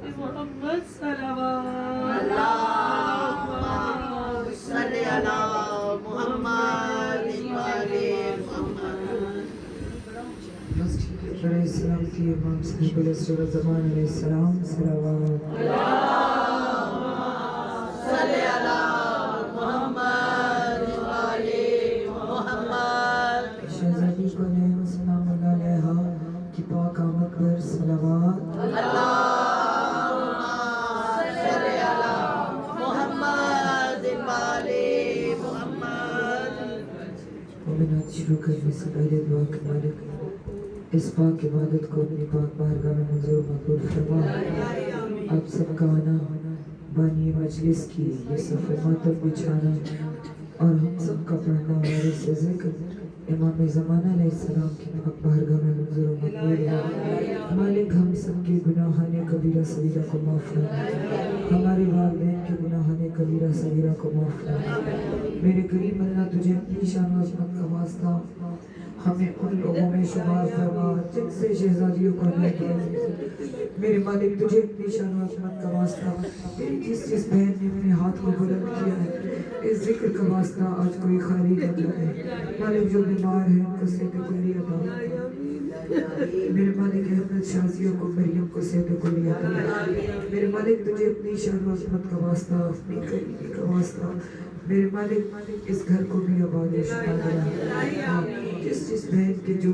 محمد صلوات اللهم صل علی محمد وعلی محمد. علیہ السلام کی امام صاحب علیہ الزمان علیہ السلام صلوات. صل علی محمد وعلی محمد. شہزادی کو علیہ السلام اللہ علیہ کی پاک آمد پر صلوات. اللهم صل علی محمد وعلی محمد. مومنات شروع کرنے سے پہلے دعا کے مالک اس پاک عبادت کو اپنی پاک بارگاہ میں منظور و مقبول فرما. آپ سب کا آنا بانی مجلس کی یہ صف ماتم بچھانا اور ہم سب کا پڑھنا وارث ذکر امام زمانہ علیہ السلام کی پاک بارگاہ میں منظور و مقبول ہے. مالک ہم سب کے گناہان کبیرہ صغیرہ کو معاف فرما. ہمارے والدین کے گناہان کبیرہ صغیرہ کو معاف فرما. میرے کریم اللہ تجھے اپنی شان و عظمت کا واسطہ ہمیں ان لوگوں میں شمار فرما جن سے شہزادیوں کو نہیں دیا. میرے مالک تجھے اپنی شان و عظمت کا واسطہ میری جس بہن نے میرے ہاتھ کو بلند کیا ہے اس ذکر کا واسطہ آج کوئی خالی کر ہے. مالک جو بیمار ہے ان کو صحت کلی عطا فرما. میرے مالک احمد شازیوں کو مریم کو صحت کلی عطا فرما. میرے مالک تجھے اپنی شان و عظمت کا واسطہ اپنی کریمی کا واسطہ میرے مالک اس گھر کو بھی آباد و شفا بنا. جس بہن کے جو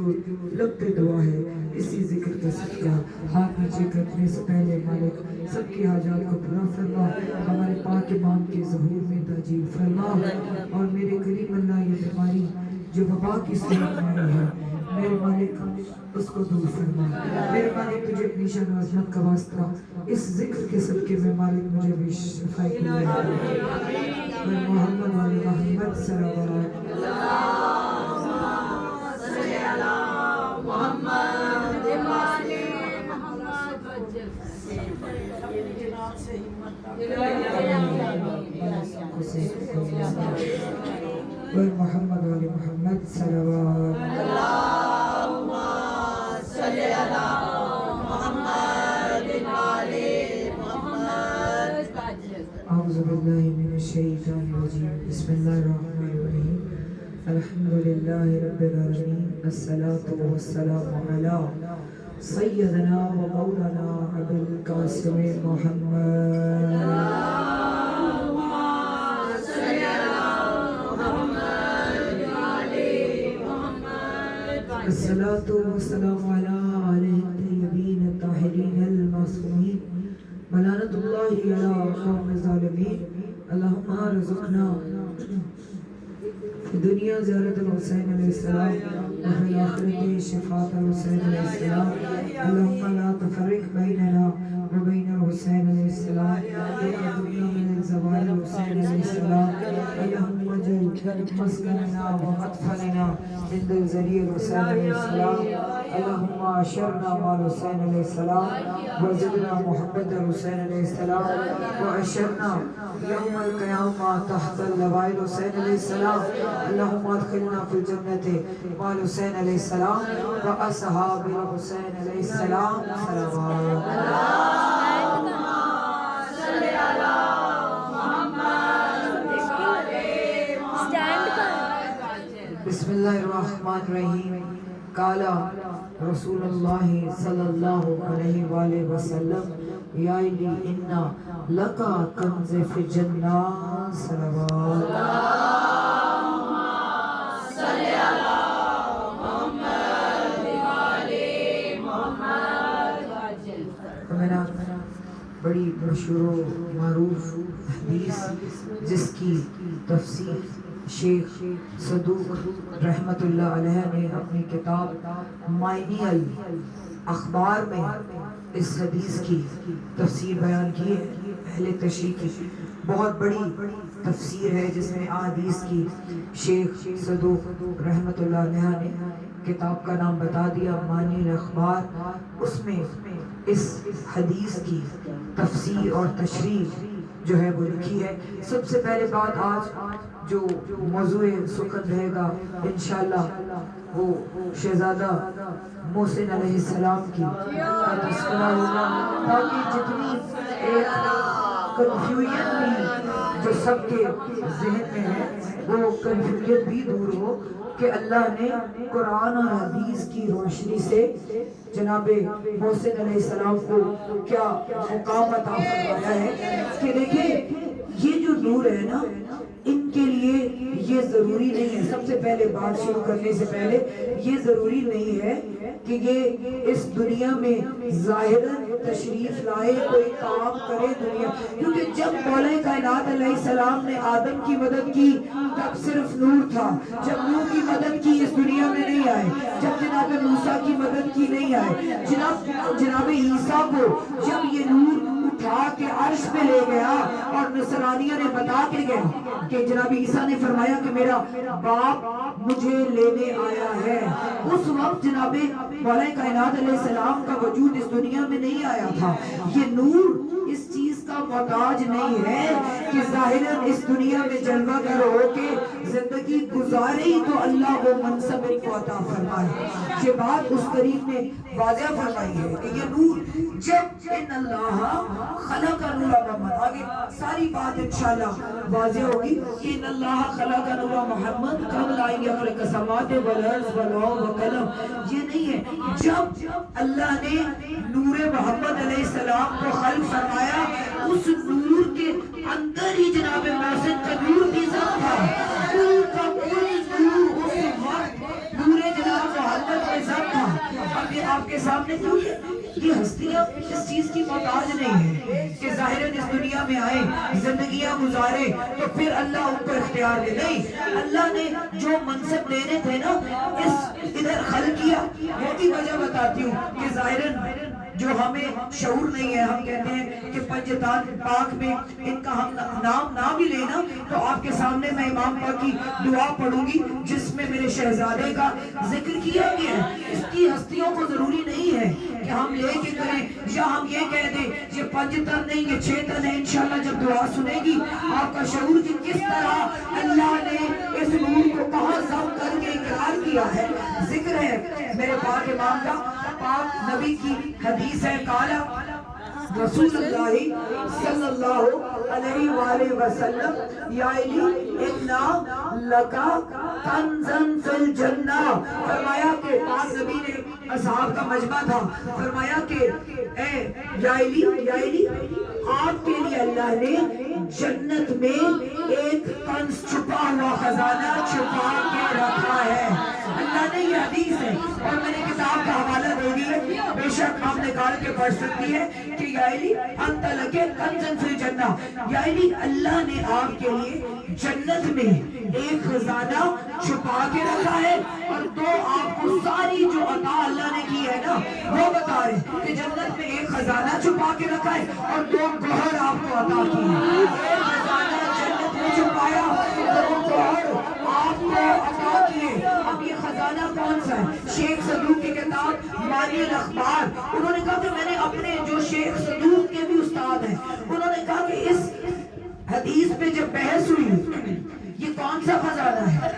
لب پہ دعا ہے اسی ذکر کا صدقہ ہاتھ نیچے کرنے سے پہلے مالک سب کی حاجات کو پورا فرما. ہمارے پاک امام کے ظہور میں تاجیل فرما اور میرے کریم اللہ یہ بیماری جو وبا کی صورت میں آئی ہے میرے مالک اس کو دور فرما. میرے مالک تجھے اپنی شان و عظمت کا واسطہ اس ذکر کے صدقے میں مالک مجھے بھی شفا کی محمد علی محمد صلوات. محمد وعلی محمد علی محمد صلوات. اللهم صل علی محمد وعلی محمد. اعوذ باللہ من الشیطان الرجیم. بسم اللہ الرحمن الرحیم. الحمد للہ رب العالمین. الصلاة والسلام علی سیدنا و مولانا ابو القاسم محمد. الصلاة والسلام علی آلہ الطیبین الطاہرین المعصومین ولعنۃ اللہ علی قوم الظالمین. اللہم ارزقنا فی دنیا زیارت الحسین علیہ السلام وفی الآخرت شفاعت الحسین علیہ السلام. اللہم لا تفرق بیننا وبین الحسین علیہ السلام وقربنا من الزوال الحسین علیہ السلام. اللہم اجعل مسکننا ومدفننا عند الذریع الحسین علیہ السلام. اللہم اشرنا مع الحسین علیہ السلام وزدنا محبت الحسین علیہ السلام واشرنا یوم القیامہ تحت اللواء الحسین علیہ السلام. اللہم ادخلنا فی الجنت مع الحسین علیہ السلام واصحاب الحسین علیہ السلام. صلوات. بسم اللہ الرحمن الرحیم. قال رسول اللہ صلی اللہ علیہ وآلہ وسلم یا علی انا لکا کنز فی الجنہ. صلوات. بڑی مشہور و معروف حدیث جس کی تفسیر شیخ صدوق رحمت اللہ علیہ نے اپنی کتاب معنی الاخبار میں اس حدیث کی تفسیر بیان کی ہے. اہل تشریح کی بہت بڑی تفسیر ہے جس میں احادیث کی شیخ صدوق رحمت اللہ علیہ نے کتاب کا نام بتا دیا معنی الاخبار. اس میں اس حدیث کی تفسیر اور تشریح جو ہے وہ لکھی ہے. سب سے پہلے بات آج جو موضوع سخن رہے گا انشاءاللہ وہ شہزادہ محسن علیہ السلام کی تذکرہ ہوگا کی جتنی کنفیوژن بھی جو سب کے ذہن میں ہے وہ کنفیوژن بھی دور ہو کہ اللہ نے قرآن اور حدیث کی روشنی سے جناب محسن علیہ السلام کو کیا مقام عطا فرمایا ہے کہ دیکھیں یہ جو نور ہے نا ان کے لیے یہ ضروری نہیں ہے. سب سے پہلے بات شروع کرنے سے پہلے یہ ضروری نہیں ہے کہ یہ اس دنیا میں ظاہراً تشریف لائے کوئی کام کرے دنیا, کیونکہ جب مولا کائنات علیہ السلام نے آدم کی مدد کی تب صرف نور تھا. جب نور کی مدد کی اس دنیا میں نہیں آئے, جب جناب موسیٰ کی مدد کی نہیں آئے, جناب عیسیٰ کو جب یہ نور اٹھا کے عرش پہ لے گیا اور نصرانیہ نے بتا کے گیا کہ جناب عیسیٰ نے فرمایا کہ میرا باپ مجھے لینے آیا ہے, اس وقت جناب مولا کائنات علیہ السلام کا وجود اس دنیا میں نہیں آیا تھا. یہ نور اس چیز کا محتاج نہیں ہے کہ ظاہراً اس دنیا میں جلوہ گر ہو کے زندگی گزارے ہی تو اللہ وہ منصب ان کو عطا فرمائے. یہ بات اس قریب نے واضح فرمائی ہے کہ یہ نور جب ان اللہ خلق نور محمد, آگے ساری بات انشاءاللہ واضح ہوگی کہ ان اللہ خلق نور محمد قبل ان یخلق السماوات والارض واللوح والقلم. یہ نہیں ہے, جب اللہ نے نور محمد علیہ السلام کو خلق فرمایا اس نور کے اندر ہی جناب محسن کا نور بھی ذات تھا. کل کا کل نور اس وقت نور جناب محمد میں ذات تھا. اب یہ آپ کے سامنے تو یہ ہستیاں اس چیز کی محتاج نہیں ہے کہ ظاہراً اس دنیا میں آئے زندگیاں گزارے تو پھر اللہ ان کو اختیار دے. نہیں, اللہ نے جو منصب دینے تھے نا اس ادھر خلق کیا. وہ بھی وجہ بتاتی ہوں کہ ظاہراً جو ہمیں شعور نہیں ہے, ہم کہتے ہیں کہ پنجتان پاک میں ان کا ہم نام نہ بھی لینا تو آپ کے سامنے میں امام پاک کی دعا پڑھوں گی جس میں میرے شہزادے کا ذکر کیا گیا ہے. اس کی ہستیوں کو ضروری نہیں ہے کہ ہم لے کے کریں یا ہم یہ کہہ دیں یہ 5 تن نہیں یہ 6 تن ہے. انشاءاللہ جب دعا سنے گی آپ کا شعور کہ کس طرح اللہ نے اس نور کو کہاں ضبط کر کے اقرار کیا ہے. ذکر ہے میرے پاک امام کا, پاک نبی کی حدیث ہے, قالا رسول اللہ صلی اللہ علیہ وآلہ وسلم یا علی انا لکا کنزن فی الجنہ. فرمایا کہ پاک نبی نے اصحاب کا مجمع تھا, فرمایا کہ اے یا علی آپ کے لیے اللہ نے جنت میں ایک کنز چھپا ہوا خزانہ چھپا کے رکھا ہے. اللہ نے یہ حدیث ہے اور میں نے کتاب کا حوالہ دے دیا, بے شک آپ نکال کے پڑھ سکتی ہے کہ یا علی انت لک کنزن فی الجنہ. یا علی اللہ نے آپ کے لیے جنت میں ایک خزانہ چھپا کے رکھا ہے. اور تو آپ کو ساری جو عطا اللہ نے کی ہے نا وہ بتا رہے کہ جنت میں ایک خزانہ چھپا کے رکھا ہے اور 2 گوہر آپ کو عطا کی ہے. ایک خزانہ جنت میں چھپایا, 2 گوہر آپ کو عطا کیے. اب یہ خزانہ کون سا ہے؟ شیخ صدوق کی کتاب مانی الاخبار, انہوں نے کہا کہ میں نے اپنے جو شیخ صدوق کے بھی استاد ہیں انہوں نے کہا کہ اس حدیث پہ جب بحث ہوئی یہ کون سا خزانہ ہے,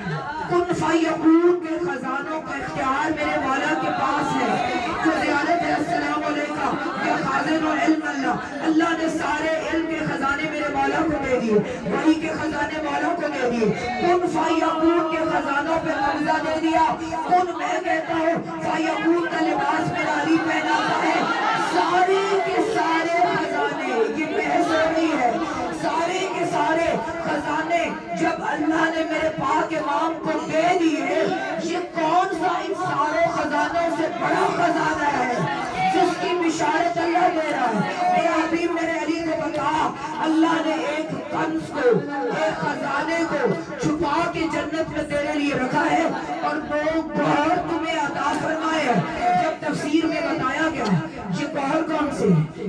کن فیکون کے خزانوں کا اختیار میرے مولا کے پاس ہے. جو زیارت ہے السلام علیکہ یا خازن علم اللہ, اللہ نے سارے علم کے خزانے میرے مولا کو دے دیے, وحی کے خزانے مولا کو دے دیے, کن فیکون کے خزانوں پہ قبضہ دے دیا. کن میں کہتا ہوں فیکون کا لباس میرا علی پہنا ہے. سارے کے سارے خزانے, یہ بحث ہو رہی ہے, سارے کے سارے خزانے جب اللہ نے میرے پاک امام کو دے دیے, یہ کون سا ان سارے خزانوں سے بڑا خزانہ ہے جس کی بشارت اللہ دے رہا ہے. میرا حبیب میرے علی کو بتا, اللہ نے ایک کنز کو, ایک خزانے کو چھپا کے جنت میں تیرے لیے رکھا ہے اور 2 گوہر تمہیں عطا فرمائے. جب تفسیر میں بتایا گیا یہ گوہر کون سے,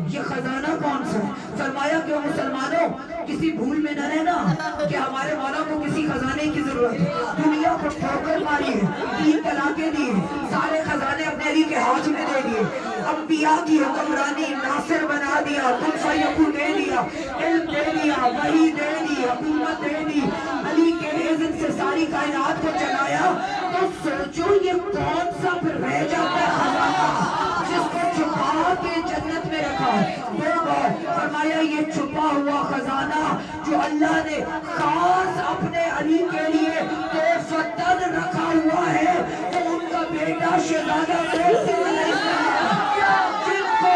یہ خزانہ کون سا, فرمایا کہ مسلمانوں کسی بھول میں نہ رہنا کہ ہمارے مولا کو کسی خزانے کی ضرورت ہے. دنیا کو ٹھوکر ماری ہے, 3 طلاقیں دی ہیں, سارے خزانے اپنے علی کے ہاتھ میں دے دیے, انبیاء کی حکمرانی ناصر بنا دیا, کن فیکون دے دیا, علم دے دیا, وحی دے دی, حکومت دے دی, علی کے اذن سے ساری کائنات کو چلایا. تو سوچو یہ کون سا پھر رہ جاتا ہے خزانہ جس کو چھپا کے جنت میں رکھا ہے. اللہ نے خاص اپنے علی کے لیے فتن رکھا ہوا ہے، وہ ان کا بیٹا شہزادہ محسن علیہ السلام، جن کو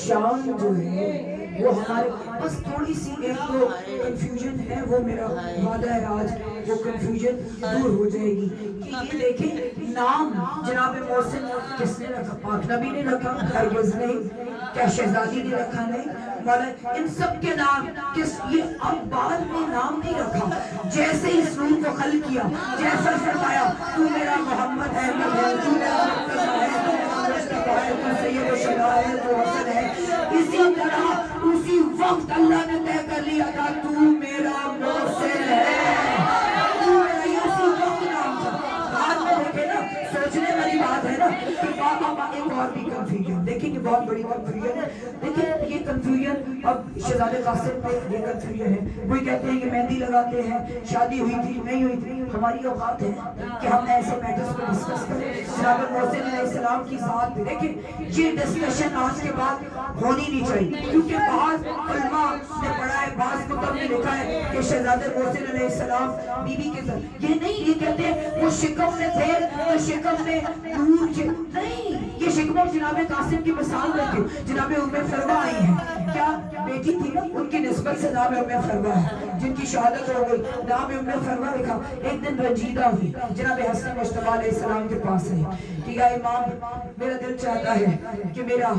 شان جو ہے وہ ہمارے بس تھوڑی سی ایک تو کنفیوژن ہے، وہ میرا وعدہ ہے آج وہ کنفیوژن دور ہو جائے گی کہ یہ دیکھیں نام جناب محسن کس نے رکھا؟ پاک نبی نے رکھا؟ ہرگز نہیں۔ کیا شہزادی نے رکھا؟ نہیں۔ مولا ان سب کے نام کس یہ اب بعد میں نام نہیں رکھا، جیسے اس نور کو خلق کیا، جیسا فرمایا تو میرا محمد ہے، تو میرا مرتضی ہے، تو میرا مصطفیٰ ہے، تو سید و شہداء ہے، تو حسن ہے، اسی طرح اسی وقت اللہ نے طے کر لیا تھا تو میرا محسن ہے، تو میرا یہ اسی وقت نام تھا۔ بعد میں دیکھیں نا، سوچنے والی بات ہے نا کہ بابا ایک اور بھی کنفیوژن دیکھیں کہ بہت بڑی کنفیوژن ہے۔ دیکھیں یہ کنفیوژن اب شہزادہ قاسم پہ یہ کنفیوژن ہے، کوئی کہتے ہیں کہ مہندی لگاتے ہیں، شادی ہوئی تھی نہیں ہوئی تھی، ہماری اوقات ہے کہ ہم ایسے میٹرز کو ڈسکس کریں۔ جناب محسن علیہ السلام کی ذات پہ دیکھیں یہ ڈسکشن آج کے بعد ہونی نہیں چاہیے، کیونکہ بعض علماء نے پڑھا ہے، بعض کتب نے لکھا ہے کہ شہزادہ محسن علیہ السلام بی بی کے ساتھ یہ نہیں، یہ کہتے ہیں وہ شکم میں تھے تو شکم میں نور کے نہیں، یہ شکم جناب قاسم کی مثال میں تھی، جناب ام فروا آئی ہیں، کیا بیٹی تھی نا ان کی نسبت سے نام ام فروا ہے، جن کی شہادت ہو گئی، نام ام فروا لکھا۔ ایک دن رنجیدہ ہوئی، جناب حسن مصطفیٰ علیہ السلام کے پاس ہے کہ یا امام میرا دل چاہتا ہے کہ میرا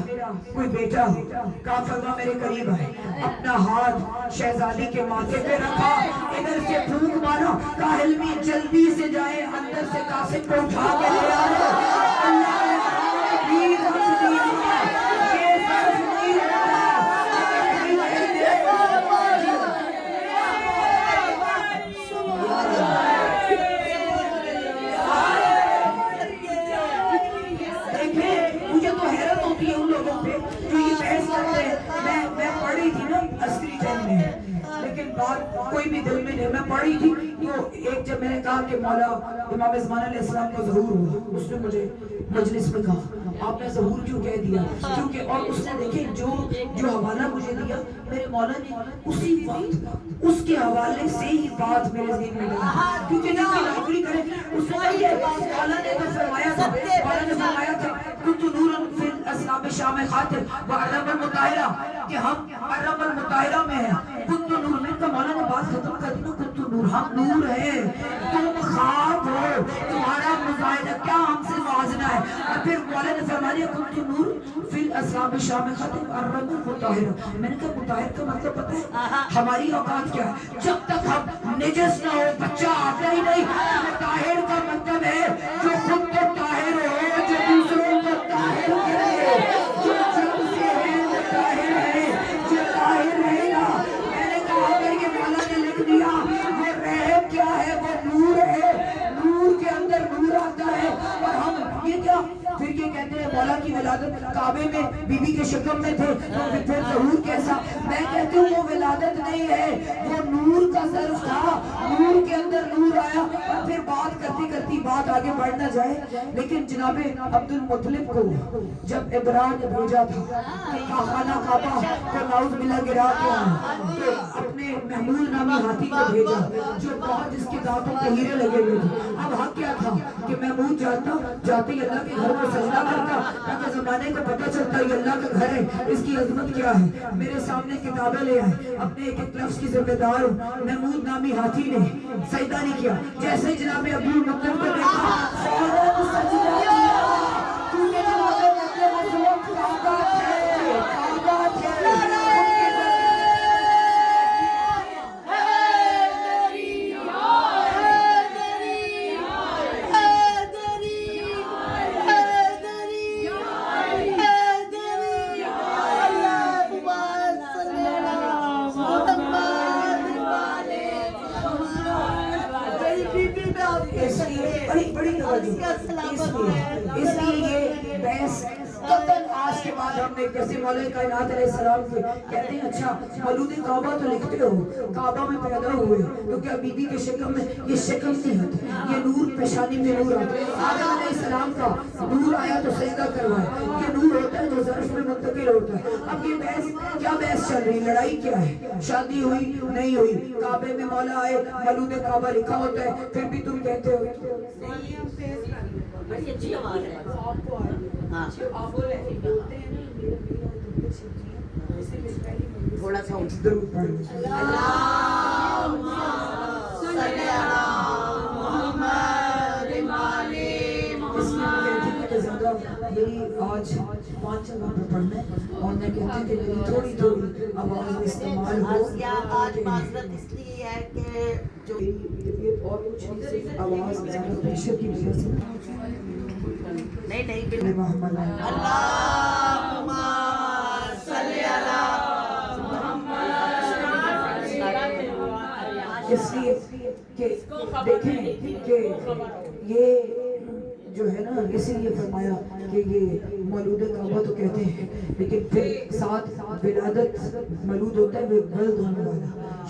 کوئی بیٹا ہو، کہا فرما میرے قریب آئے، اپنا ہاتھ شہزادی کے ماتھے پہ رکھا، ادھر سے پھونک مارا، کہا حلمی جلدی سے جائے اندر سے قاسم کو اٹھا کے لے آئے۔ اللہ نے بھی رکھ دیا، یہ صرف نہیں رکھا، مجھے تو حیرت ہوتی ہے ان لوگوں پہ جو یہ بحث کرتے ہیں۔ میں پڑھی تھی نا عسکری ٹائم میں، لیکن بات کوئی بھی دل میں نہیں، میں پڑھی تھی تو ایک جب میں نے کہا کہ مولا امام زمان علیہ السلام کو ظہور ہوا، اس نے مجھے مجلس میں کہا آپ نے ظہور کیوں کہہ دیا؟ کیونکہ اور اس نے دیکھیں جو حوالہ مجھے دیا میرے مولا نے اسی وقت اس کے حوالے سے ہی بات میرے ذہن میں لگا، کیونکہ جب کی نوکری کرے اس نے مولا نے تو فرمایا تھا، مولا نے فرمایا تھا کنت نورا فی الاصحاب شام خاطر وعرب المطاہرہ کہ ہم عرب المطاہرہ میں ہیں، کنت نور میں کا مولا نے بات ختم کر دی، کنت نور ہم نور ہیں، تم خاک ہو، تمہارا مظاہرہ کیا ہم سے موازنہ ہے؟ اور پھر مولا نے فرمایا کنت نور فی الاصحاب شام خاطر وعرب المطاہرہ، میں نے کہا مطاہر کا مطلب پتہ ہے ہماری اوقات کیا ہے؟ جب تک ہم نجس نہ ہو بچہ آتا ہی نہیں، مطاہر کا مطلب ہے جو خود تو طاہر ہو، جو دوسروں کو طاہر کرے، جو جب سے ہے وہ طاہر ہے، جو طاہر رہے گا۔ میں نے کہا اگر یہ مولا نے لکھ دیا وہ رحم کیا ہے، وہ نور ہے، نور کے اندر نور آتا ہے، اور ہم یہ کیا پھر یہ کہتے ہیں مولا کی ولادت کعبے میں بی بی کے شکم میں تھے تو پھر ظہور کیسا؟ میں کہتی ہوں وہ ولادت نہیں ہے، وہ نور کا ظرف تھا، نور کے اندر نور آیا۔ اور پھر بات کرتی کرتی بات آگے بڑھ نہ جائے، لیکن جناب عبد المطلب کو جب ابراہ نے بھیجا تھا کہ خانہ کعبہ کو نعوذ باللہ گرا کے آئے، تو اپنے محمول نامی ہاتھی کو بھیجا جو بہت جس کے دانتوں پہ ہیرے لگے ہوئے تھے۔ اب حق کیا تھا کہ محمود جاتے ہی اللہ کے گھر کو سجدہ کرتا تاکہ زمانے کو پتہ چلتا یہ اللہ کا گھر ہے، اس کی عظمت کیا ہے۔ میرے سامنے کتابیں لے آئے، اپنے ایک ایک لفظ کی ذمہ دار ہوں۔ محمود نامی ہاتھی نے سجدہ نہیں کیا، جیسے جناب عبد المطلب کو دیکھا فوراً سجدہ کیا، کیونکہ جناب مطلب اس وقت کعبہ تھے۔ اس لیے یہ بحث قطعاً آج کے بعد ہم نے جیسے مولا کائنات علیہ السلام سے کہتے ہیں اچھا مولود کعبہ تو لکھتے ہو، کعبہ میں پیدا ہوئے تو کیا بی بی کے شکم میں یہ شکم نہیں ہوتا، یہ نور پیشانی میں نور آتا ہے. آدم علیہ السلام کا نور آیا تو سجدہ کروایا، یہ نور ہوتا ہے جو ظرف میں منتقل ہوتا ہے. اب یہ بحث کیا بحث چل رہی، لڑائی کیا ہے، شادی ہوئی نہیں ہوئی، کعبے میں مولا آئے مولود کعبہ لکھا ہوتا ہے پھر بھی تم کہتے ہو. بڑی اچھی آواز ہے. تھوڑا سا درود پڑھیں. میری آج 5 جگہ پہ پڑھنا ہے اور میں کہتی ہوں کہ میری تھوڑی تھوڑی آواز استعمال ہو. آج معذرت اس لیے ہے کہ جو اور کچھ آواز زیادہ پریشر کی وجہ سے نہیں محمد اللہم صلی علی محمد. اس لیے کہ دیکھیں کہ یہ جو ہے نا اسی لیے فرمایا کہ یہ مولود کعبہ تو کہتے ہیں لیکن پھر ساتھ ولادت مولود ہوتا ہے وہ ولد ہونے والا.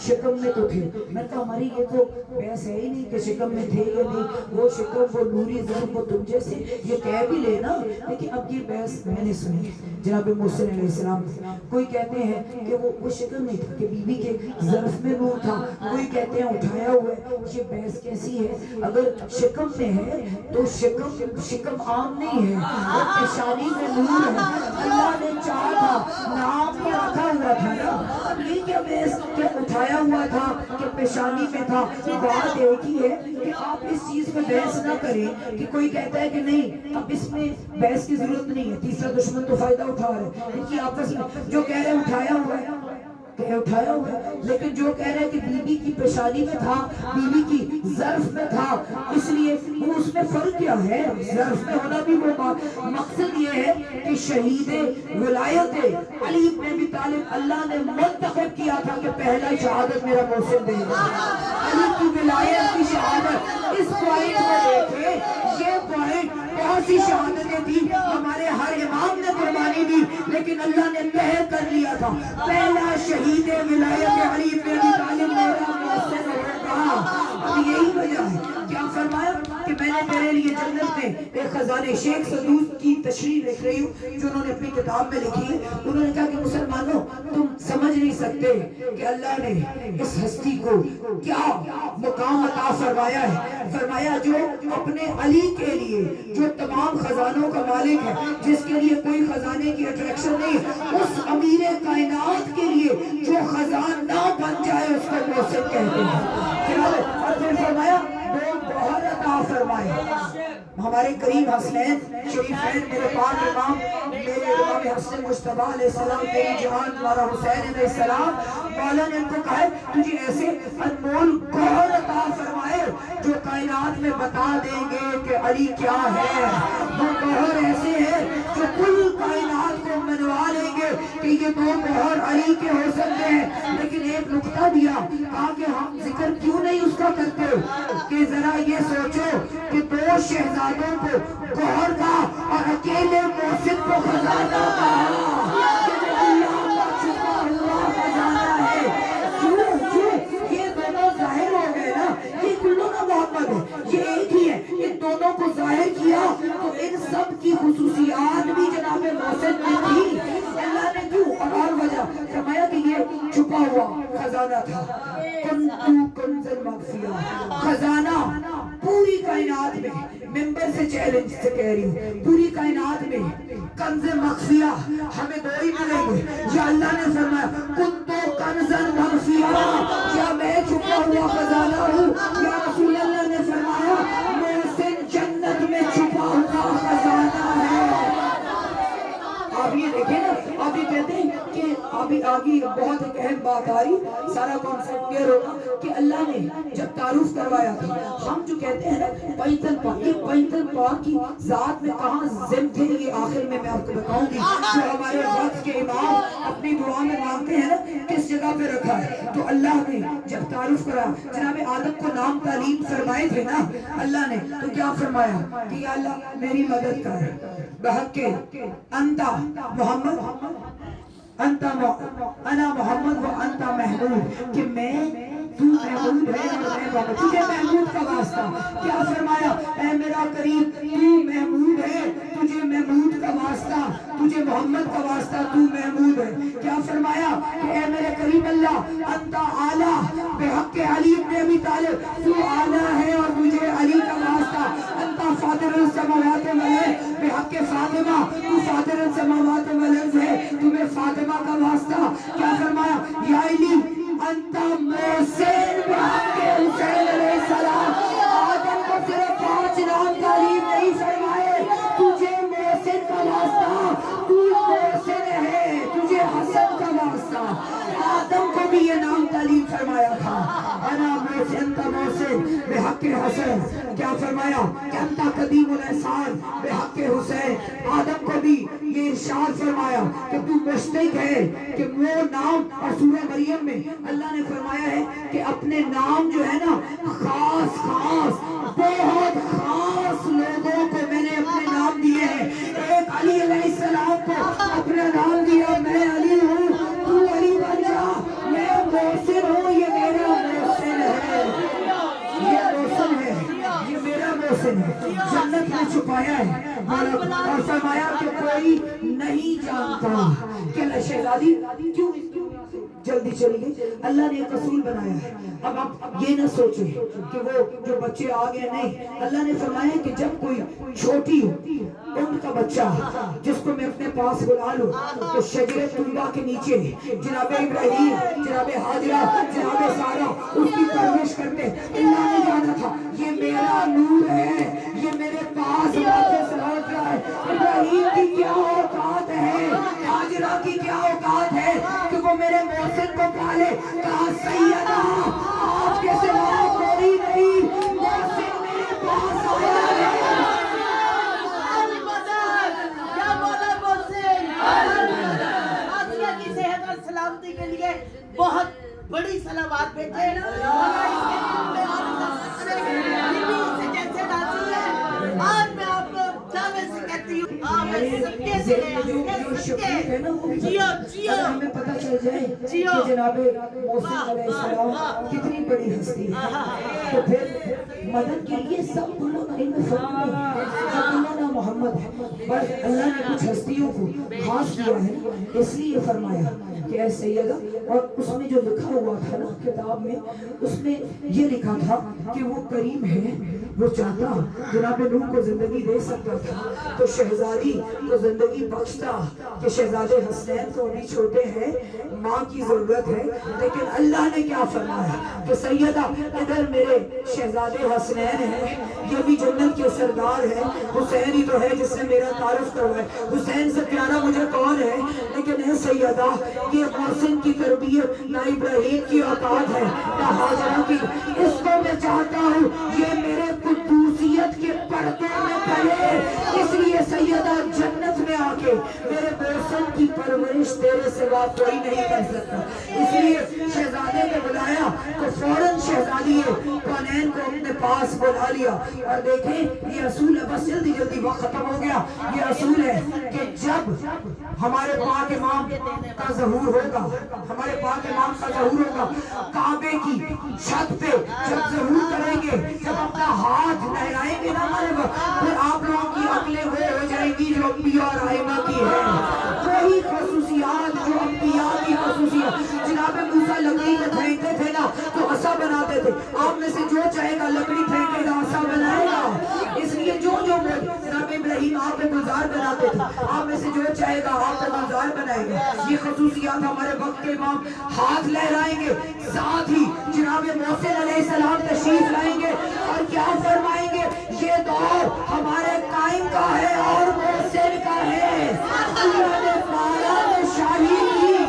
شکم میں تو تھے. میں کہا ہماری یہ تو بحث ہے ہی نہیں کہ شکم میں تھے یا نہیں، وہ شکم وہ نوری ظرف وہ تم جیسے یہ کہہ بھی لینا. لیکن اب یہ بحث میں نے سنی جناب محسن علیہ السلام سے. کوئی کہتے ہیں کہ وہ شکم نہیں تھا کہ بی بی کے ظرف میں نور تھا، کوئی کہتے ہیں اٹھایا ہوا ہے. یہ بحث کیسی ہے؟ اگر شکم میں ہے تو شکم عام نہیں ہے، وہ پیشانی میں نور ہے. اللہ نے چاہا تھا نام میں رکھا ہوا تھا نا. اب یہ کیا بحث کہ اٹھایا ہوا تھا کہ پیشانی میں تھا. بات ایک ہی ہے کہ آپ اس چیز میں بحث نہ کریں کہ کوئی کہتا ہے کہ نہیں اب اس میں بحث کی ضرورت نہیں ہے، تیسرا دشمن تو فائدہ اٹھا رہے ہیں. ان کی آپس میں جو کہہ رہے ہیں اٹھایا ہوا ہے اٹھایا ہوا ہے، لیکن جو کہہ رہے ہیں کہ بی بی کی پیشانی میں تھا، بی بی کی ظرف میں تھا، اس لیے وہ اس میں فرق کیا ہے؟ ظرف میں ہونا بھی وہ مقصد یہ ہے کہ شہید ولایت علی بن ابی طالب اللہ نے منتخب کیا تھا کہ پہلا شہادت میرا محسن دے گا. علی کی ولایت کی شہادت اس پوائنٹ میں دیکھیں. یہ پوائنٹ بہت سی شہادتیں تھی، ہمارے ہر امام نے قربانی دی، لیکن اللہ نے طے کر لیا تھا پہلا شہید ولایت علی بن ابی طالب میرا محسن ہوگا. اب یہی وجہ ہے کیا فرمایا کہ میں نے تیرے لیے جنت میں ایک خزانے. شیخ سدوس کی تشریح لکھ رہی ہوں جو انہوں نے اپنی کتاب میں لکھی ہے. انہوں نے کہا کہ مسلمانوں تم سمجھ نہیں سکتے کہ اللہ نے اس ہستی کو کیا مقام عطا فرمایا ہے. فرمایا جو اپنے علی کے لیے جو تمام خزانوں کا مالک ہے، جس کے لیے کوئی خزانے کی اٹریکشن نہیں، اس امیر کائنات کے لیے جو خزانہ بن جائے اس کو محسن کہتے ہیں. اور پھر فرمایا دو گوہر عطا فرمائے. ہمارے کریم حسنین شریفین میرے پاک امام میرے امام حسن مجتبیٰ علیہ السلام میری جان ہمارا حسین علیہ السلام، مولا نے ان کو کہا ہے تجھے ایسے انمول گوہر عطا فرمائے جو کائنات میں بتا دیں گے کہ علی کیا ہے. وہ گوہر ایسے ہیں جو کل کائنات کو منوا لیں گے کہ یہ دو گوہر علی کے ہو سکتے ہیں. لیکن ایک نقطہ دیا، کہا کہ ہم ذکر کیوں نہیں اس کا کرتے کہ ذرا یہ سوچو کہ دو شہزادوں کو گوہر کا اور اکیلے محسن کو خزانہ کا اللہ کا چھپا ہوا خزانہ ہے. کیوں یہ دونوں ظاہر ہو گئے نا، یہ کلوں کا محمد ہے، یہ ایک ہی ہے. ان دونوں کو ظاہر کیا تو ان سب کی خصوصیات بھی جناب محسن میں تھی. اللہ نے کیوں اور وجہ فرمایا کہ یہ چھپا ہوا خزانہ تھا. کنزل مغفیہ خزانہ پوری کائنات میں، ممبر سے چیلنج سے کہہ رہی ہوں، پوری کائنات میں کنز مخفیہ ہمیں دو ہی ملیں گے. یا اللہ نے فرمایا کنتو کنزل مخفیہ، کیا میں چھپا ہوا خزانہ ہوں؟ یا رسول اللہ نے فرمایا محسن جنت میں چھپا ہوا خزانہ ہے. آپ یہ دیکھیں نا، آپ یہ کہتے ہیں کہ ابھی آگے بہت ایک اہم بات آ رہی، سارا کانسیپٹ کلیئر ہوگا کہ اللہ نے جب تعارف کروایا تھا، ہم جو کہتے ہیں نا بیت پاک، یہ بیت پاک کی ذات میں کہاں ضمن تھے، یہ آخر میں آپ کو بتاؤں گی. جو ہمارے وقت کے امام اپنی دعا میں مانگتے ہیں نا کس جگہ پہ رکھا ہے، تو اللہ نے جب تعارف کرا، جناب آدم کو نام تعلیم فرمائے تھے نا اللہ نے، تو کیا فرمایا کہ یا اللہ میری مدد کر بحق انتا محمد انا محمد و انتا محمود، کہ میں تو محمود ہے اور میں محمود، تجھے محمود کا واسطہ. کیا فرمایا اے میرا کریم تو محمود ہے، تجھے محمود کا واسطہ، تجھے محمد کا واسطہ، تو محمود ہے. کیا فرمایا کہ اے میرے کریم اللہ انتا اعلیٰ بحق علی ابن ابی طالب، تو اعلیٰ ہے اور مجھے علی کا واسطہ. انتا فاطر السماوات والارض بحق فاطمہ، تو فاطر السماوات والارض ہے، تمہیں فاطمہ کا واسطہ. کیا فرمایا یا علی انتا محسن بحق حسین علیہ السلام. آدم کو صرف 5 نام تعلیم نہیں فرمائے، تجھے محسن کا واسطہ، تو محسن ہے، تجھے حسن کا واسطہ. آدم کو بھی یہ نام تعلیم فرمایا تھا، انا محسن انتا محسن بحق حسن. کیا فرمایا کہ انتا قدیم الاحسان بحق حسین. آدم کو بھی یہ ارشاد فرمایا کہ تو مشتق ہے، کہ وہ نام، اور سورہ مریم میں اللہ نے فرمایا ہے کہ اپنے نام جو ہے نا خاص بہت خاص لوگوں کو میں نے اپنے نام دیے ہیں. ایک علی علیہ السلام کو اپنا نام دیا، میں علی ہوں، تو علی بن جا، میں محسن ہوں، یہ میرا محسن ہے، یہ محسن ہے، یہ میرا محسن ہے. جنت میں چھپایا ہے اور فرمایا کہ کوئی نہیں جانتا کہ شہزادی کیوں جلدی چلی گئی. اللہ نے ایک اصول بنایا ہے. اب آپ یہ نہ سوچیں کہ وہ جو بچے آ گئے، نہیں، اللہ نے فرمایا کہ جب کوئی چھوٹی ان کا بچہ جس کو میں اپنے پاس بلا لوں تو شجرے طیبہ کے نیچے جناب ابراہیم، جناب حاجرہ، جناب سارہ اس کی پرورش کرتے. اللہ نے جانا تھا یہ میرا نور ہے، یہ میرے پاس واپس لوٹ رہا ہے. ابراہیم کی کیا اوقات ہے، حاجرہ کی کیا اوقات ہے کہ وہ میرے محسن کو پالے. کہا سیدہ آپ کے سوا کوئی نہیں، محسن میرے پاس آیا ہے. کیا بولا محسن؟ آسیہ کی صحت اور سلامتی کے لیے بہت بڑی صلوات بھیجے. جیسے راضی ہے آج میں آپ کو جانے سے کہتی ہوں ہمیں پتہ چل جائے کہ جناب محسن علیہ السلام کتنی بڑی ہستی ہے. تو پھر مدد کے لیے سب بولو نا، ان میں فرق نہیں، سب بولو نا محمد ہے. بس اللہ نے کچھ ہستیوں کو خاص کیا ہے، اس لیے فرمایا کہ اے سیدہ. اور اس میں جو لکھا ہوا تھا نا کتاب میں، اس میں یہ لکھا تھا کہ وہ کریم ہے، وہ چاہتا جناب نوح کو زندگی دے سکتا تھا تو شہزادی کو زندگی بخشتا کہ شہزادے حسنین تو ابھی چھوٹے ہیں، ماں کی ضرورت ہے. لیکن اللہ نے کیا فرمایا کہ سیدہ ادھر میرے شہزادے حسنین ہیں، یہ بھی جنت کے سردار ہیں. حسین ہی تو ہے جس نے میرا تعارف کروایا، حسین سے پیارا مجھے کون ہے. لیکن اے سیدہ یہ محسن کی تربیت نہ ابراہیم کی اوقات ہے نہ حاجرہ کی. اس کو میں چاہتا ہوں یہ میرے قدوسیت کے پردے میں پڑے. اس لیے سیدہ جنت میں آ کے میرے محسن کی پرورش تیرے سوا کوئی نہیں کر سکتا. اس لیے شہزادے نے بلایا تو فوراً شہزادی کونین کو اپنے پاس بلا لیا. اور دیکھیں یہ اصول ہے، بس جلدی وقت ختم ہو گیا. یہ اصول ہے کہ جب ہمارے پاک امام کا ظہور ہوگا، ہمارے پاک امام کا ظہور ہوگا کعبے کی چھت پہ جب ظہور کریں گے، جب اپنا ہاتھ لہرائیں گے نا ہمارے وقت، پھر آپ لوگوں کی عقلیں وہ ہو جائیں گی جو انبیاء اور ائمہ کی ہے. وہی خصوصیات جو انبیاء کی خصوصیات. جناب موسیٰ لکڑی میں پھینکتے تھے نا تو عصا بناتے تھے. آپ میں سے جو چاہے گا لکڑی پھینکے گا عصا بنائے گا. اس لیے جو جناب ابراہیم آپ پہ گلزار بناتے تھے، آپ میں سے جو چاہے گا آپ پہ گلزار بنائے گا. یہ خصوصیات ہمارے وقت کے امام ہاتھ لہرائیں گے، ساتھ ہی جناب محسن علیہ السلام تشریف لائیں گے اور کیا فرمائیں گے یہ دور ہمارے قائم کا ہے اور محسن کا ہے. اللہ نے مالا نے شاہی کی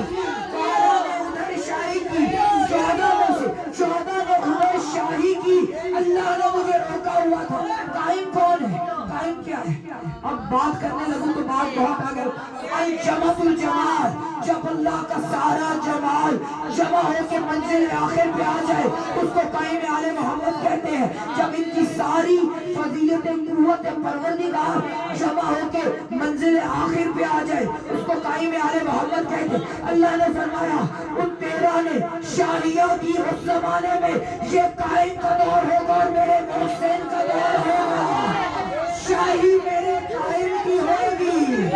اب بات کرنے لگوں تو بات بہت آ گئی. الجمع الجمال, جب اللہ کا سارا جمال جمع ہو کے منزل آخر پہ آ جائے اس کو قائم آل محمد کہتے ہیں. جب ان کی ساری فضیلت قوت پروردگار جمع ہو کے منزل آخر پہ آ جائے اس کو قائم آل محمد کہتے ہیں. اللہ نے فرمایا ان 13 نے شاہیہ کی اس زمانے میں یہ قائم کا دور ہوگا اور میرے محسن کا دور ہوگا. شاہی میرے قائم کی ہوگی,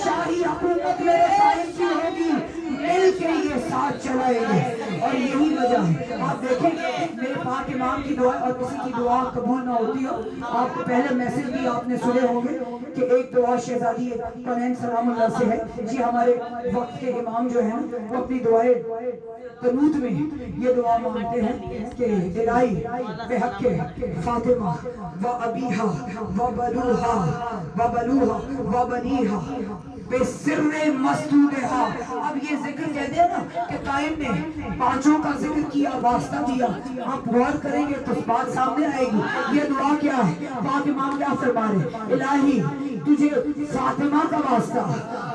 شاہی حکومت میرے قائم کی ہوگی, مل کے یہ ساتھ چلائیں گے. اور یہی وجہ ہے آپ دیکھیں میرے پاک امام کی دعا اور کسی کی دعا قبول نہ ہوتی ہو. آپ کو پہلے میسج بھی آپ نے سنے ہوں گے کہ ایک دعا شہزادی کونین سلام اللہ سے ہے. جی ہمارے وقت کے امام جو ہیں وہ اپنی دعائیں قنوت میں یہ دعا مانگتے ہیں کہ الہی بحق فاطمہ و ابیہا و بنوہا و بنوہا و بنیہا بسر مسدودہا. اب یہ ذکر کہتے ہیں نا کہ قائم نے پانچوں کا ذکر کیا, واسطہ دیا. آپ غور کریں گے تو بات سامنے آئے گی. یہ دعا کیا ہے؟ پاک امام کیا فرما رہے؟ الہی تجھے فاطمہ کا واسطہ,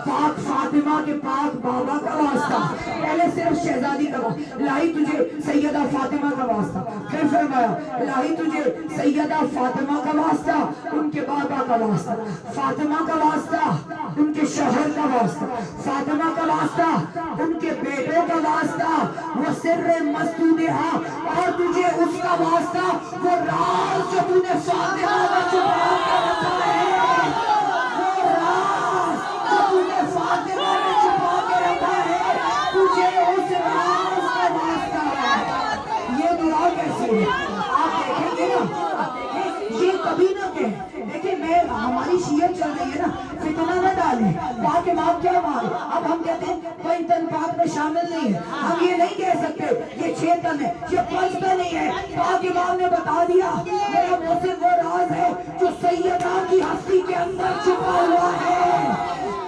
پاک فاطمہ کے پاک بابا کا واسطہ. پہلے صرف شہزادی کا واسطہ, الہی تجھے سیدہ فاطمہ کا واسطہ. پھر فرمایا الہی تجھے سیدہ فاطمہ کا واسطہ, ان کے بابا کا واسطہ, فاطمہ کا واسطہ, ان کے شوہر کا واسطہ, فاطمہ کا واسطہ, ان کے بیٹوں کا واسطہ, وہ سر مسدودہا, اور تجھے اس کا واسطہ وہ راز جو تو نے فاطمہ میں چھپا کے رکھا ہے, وہ راز جو تو نے فاطمہ میں چھپا کے رکھا ہے, تجھے اس راز کا واسطہ ہے. یہ دعا کیسی ہے آپ دیکھیں گے نا, یہ کبھی نہ کہیں. دیکھیں میں ہماری شیعت چل رہی ہے نا, فتنہ نہ ڈالیں. پاک امام کیا مانگے؟ اب ہم کہتے ہیں کوئی تن پاک میں شامل نہیں ہے. ہم یہ نہیں کہہ سکتے یہ 6 تن ہے, یہ 5 تن نہیں ہے. پاک امام نے بتا دیا میرا محسن وہ راز ہے جو سیدہ کی ہستی کے اندر چھپا ہوا ہے.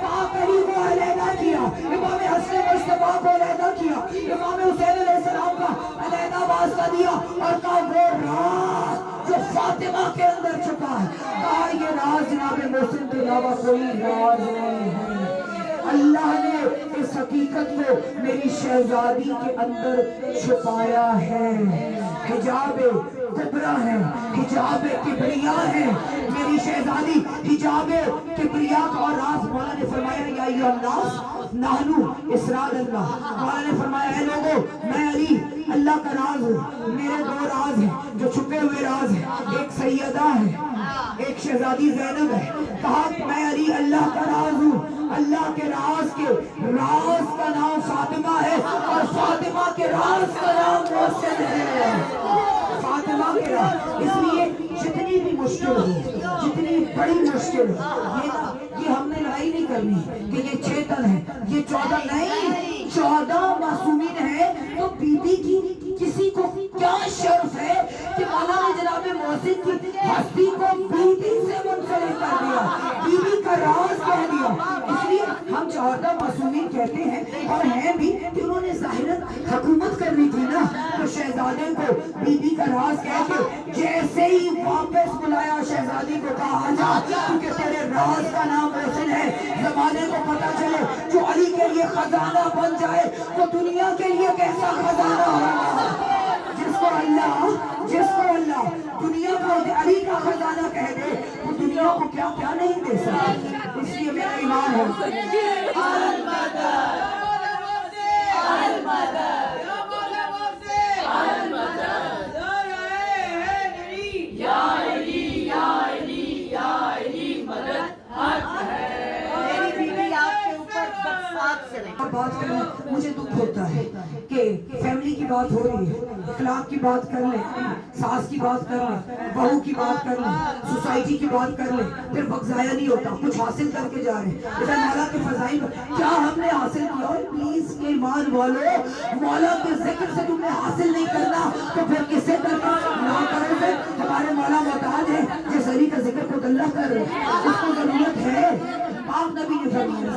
پاک علی کو علیحدہ کیا, امام حسن مجتبیٰ کو علیحدہ کیا, امام حسین علیہ السلام کا علیحدہ واسطہ دیا اور کہا وہ راز جو فاطمہ کے اندر چھپا ہے. کہا یہ راز جناب محسن کے علاوہ کوئی راز نہیں ہے. اللہ نے اس حقیقت کو میری شہزادی کے اندر چھپایا ہے. حجاب کبرا ہے, حجاب کبریا ہے میری شہزادی, حجاب کبریا کا. اور راز مولا نے فرمایا یا ایھا الناس نحنو اسرار اللہ. مولا نے فرمایا اے لوگو میں علی اللہ کا راز ہوں. میرے 2 راز ہیں جو چھپے ہوئے راز ہیں, ایک سیدہ ہے ایک شہزادی زینب ہے. کہا میں علی اللہ کا راز ہوں. اللہ کے راز کا نام فاطمہ ہے اور فاطمہ کے راز کا نام محسن ہے. فاطمہ کے راز, اس لیے جتنی بھی مشکل ہو, جتنی بڑی مشکل ہو, یہ ہم نے لڑائی نہیں کرنی کہ یہ 6 تن ہے یہ 14 نہیں, 14 معصومین ہیں. تو بی بی کی کسی کو کیا شرف ہے کہ مولا نے جناب محسن کی ہستی کو بی بی سے منسلک کر دیا, بی بی کا راز کہہ دیا. اس لیے ہم 14 معصومین کہتے ہیں اور ہیں بھی کہ انہوں نے ظاہراً حکومت کرنی تھی نا, تو شہزادے کو بی بی کا راز کہہ کے جیسے ہی واپس بلایا شہزادی کو کہا آجا کیونکہ تیرے راز کا نام محسن ہے. زمانے کو پتا چلے جو علی کے لیے خزانہ بن جائے تو دنیا کے لیے کیسا خزانہ ہوگا. جس کو اللہ دنیا کو علی کا خزانہ کہہ دے وہ دنیا کو کیا کیا نہیں دے سکتا. اس لیے میرا ایمان بات کرنا مجھے دکھ ہوتا ہے کہ فیملی کی بات ہو رہی ہے, اخلاق کی بات کر لیں, ساس کی بات کر لیں, بہو کی بات کر لیں, سوسائٹی کی بات کر لیں, پھر وقت ضائع نہیں ہوتا, کچھ حاصل کر کے جا رہے ہیں. بیٹا مولا کے فضائل کیا ہم نے حاصل کیا؟ اور پلیز کے ایمان والو, مولا کے ذکر سے تم نے حاصل نہیں کرنا تو پھر کس سے کرنا؟ نہ کرو. پھر ہمارے مولا محتاج ہے جس علی کا ذکر خود اللہ کر رہے, اس کو ضرورت ہے. پاک نبی نے فرمایا